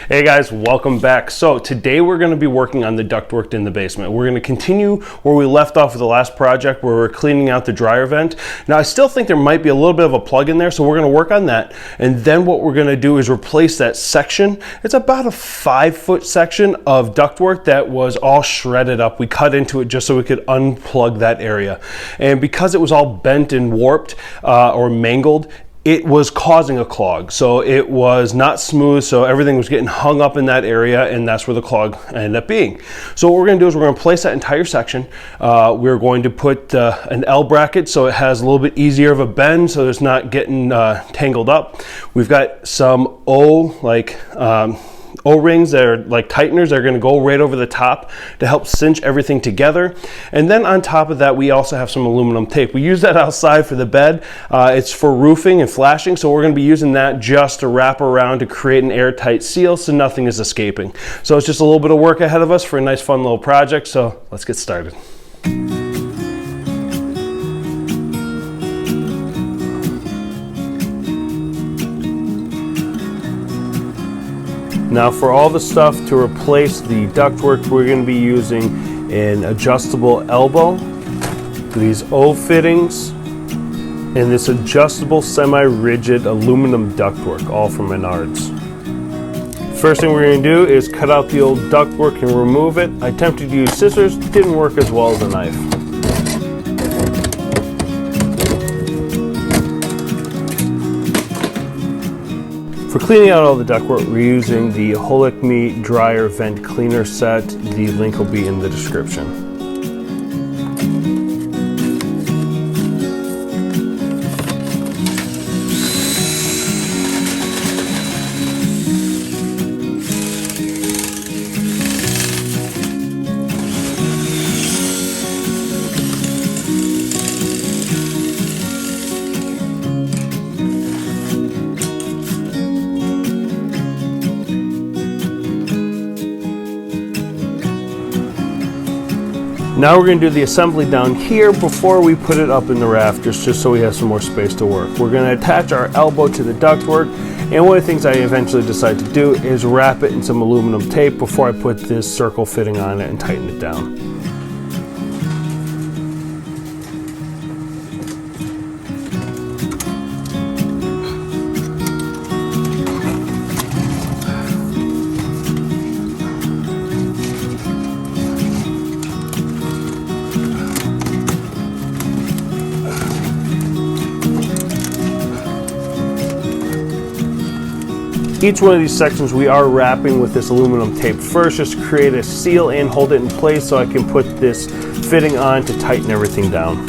Hey guys, welcome back. So today we're going to be working on the ductwork in the basement. We're going to continue where we left off with the last project where we're cleaning out the dryer vent. Now I still think there might be a little bit of a plug in there, so we're going to work on that. And then what we're going to do is replace that section. It's about a 5-foot section of ductwork that was all shredded up. We cut into it just so we could unplug that area. And because it was all bent and warped or mangled, it was causing a clog. So it was not smooth, so everything was getting hung up in that area, and that's where the clog ended up being. So what we're going to do is we're going to place that entire section. We're going to put an L bracket so it has a little bit easier of a bend so it's not getting tangled up. We've got some O-rings that are like tighteners that are going to go right over the top to help cinch everything together. And then on top of that, we also have some aluminum tape. We use that outside for the bed. It's for roofing and flashing, so we're going to be using that just to wrap around to create an airtight seal so nothing is escaping. So it's just a little bit of work ahead of us for a nice fun little project, so let's get started. Now for all the stuff to replace the ductwork, we're going to be using an adjustable elbow, these O fittings, and this adjustable semi-rigid aluminum ductwork, all from Menards. First thing we're going to do is cut out the old ductwork and remove it. I attempted to use scissors, didn't work as well as a knife. For cleaning out all the ductwork, we're using the Holikme Dryer Vent Cleaner set. The link will be in the description. Now we're going to do the assembly down here before we put it up in the rafters, just so we have some more space to work. We're going to attach our elbow to the ductwork, and one of the things I eventually decide to do is wrap it in some aluminum tape before I put this circle fitting on it and tighten it down. Each one of these sections we are wrapping with this aluminum tape first, just to create a seal and hold it in place so I can put this fitting on to tighten everything down.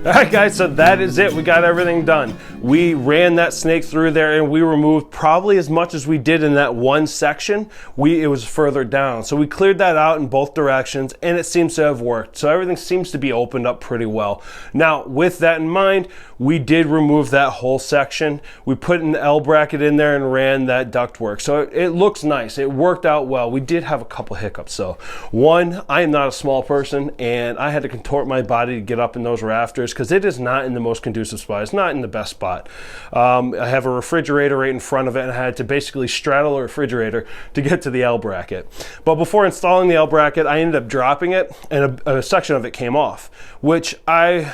All right guys, so that is it. We got everything done. We ran that snake through there and we removed probably as much as we did in that one section. It was further down. So we cleared that out in both directions and it seems to have worked. So everything seems to be opened up pretty well. Now, with that in mind, we did remove that whole section. We put an L bracket in there and ran that ductwork. So it looks nice. It worked out well. We did have a couple hiccups though. One, I am not a small person and I had to contort my body to get up in those rafters because it is not in the most conducive spot. It's not in the best spot. I have a refrigerator right in front of it and I had to basically straddle a refrigerator to get to the L bracket. But before installing the L bracket, I ended up dropping it and a section of it came off, which I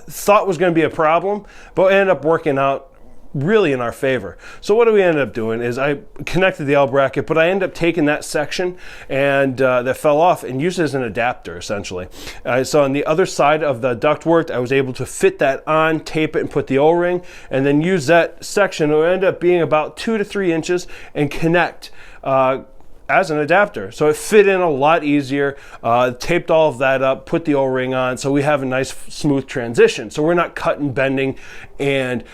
thought was going to be a problem, but ended up working out really in our favor. So what we ended up doing is I connected the L bracket, but I ended up taking that section and that fell off and used it as an adapter essentially. So on the other side of the ductwork, I was able to fit that on, tape it and put the O-ring, and then use that section. It ended up being about 2 to 3 inches and connect as an adapter. So it fit in a lot easier, taped all of that up, put the O-ring on, so we have a nice smooth transition. So we're not cutting, bending, and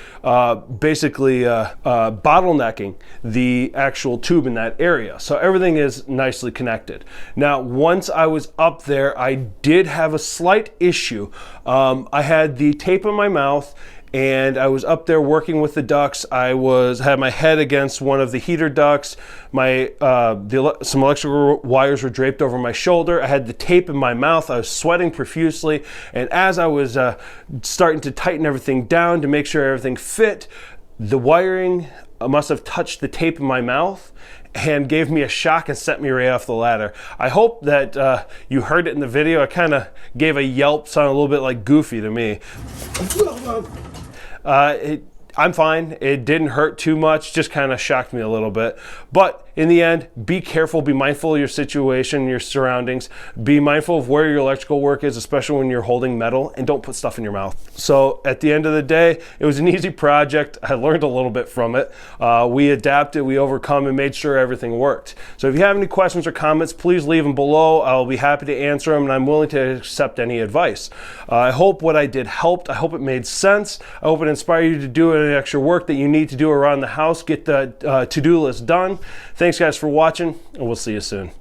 basically bottlenecking the actual tube in that area. So everything is nicely connected. Now, once I was up there, I did have a slight issue. I had the tape in my mouth and I was up there working with the ducts. I had my head against one of the heater ducts. Some electrical wires were draped over my shoulder. I had the tape in my mouth. I was sweating profusely. And as I was starting to tighten everything down to make sure everything fit, the wiring must have touched the tape in my mouth and gave me a shock and sent me right off the ladder. I hope that you heard it in the video. I kind of gave a yelp, sounded a little bit like Goofy to me. I'm fine. It didn't hurt too much, just kind of shocked me a little bit. But in the end, be careful, be mindful of your situation, your surroundings, be mindful of where your electrical work is, especially when you're holding metal, and don't put stuff in your mouth. So at the end of the day, it was an easy project. I learned a little bit from it. We adapted, we overcome, and made sure everything worked. So if you have any questions or comments, please leave them below. I'll be happy to answer them, and I'm willing to accept any advice. I hope what I did helped. I hope it made sense. I hope it inspired you to do any extra work that you need to do around the house. Get the to-do list done. Thanks guys for watching, and we'll see you soon.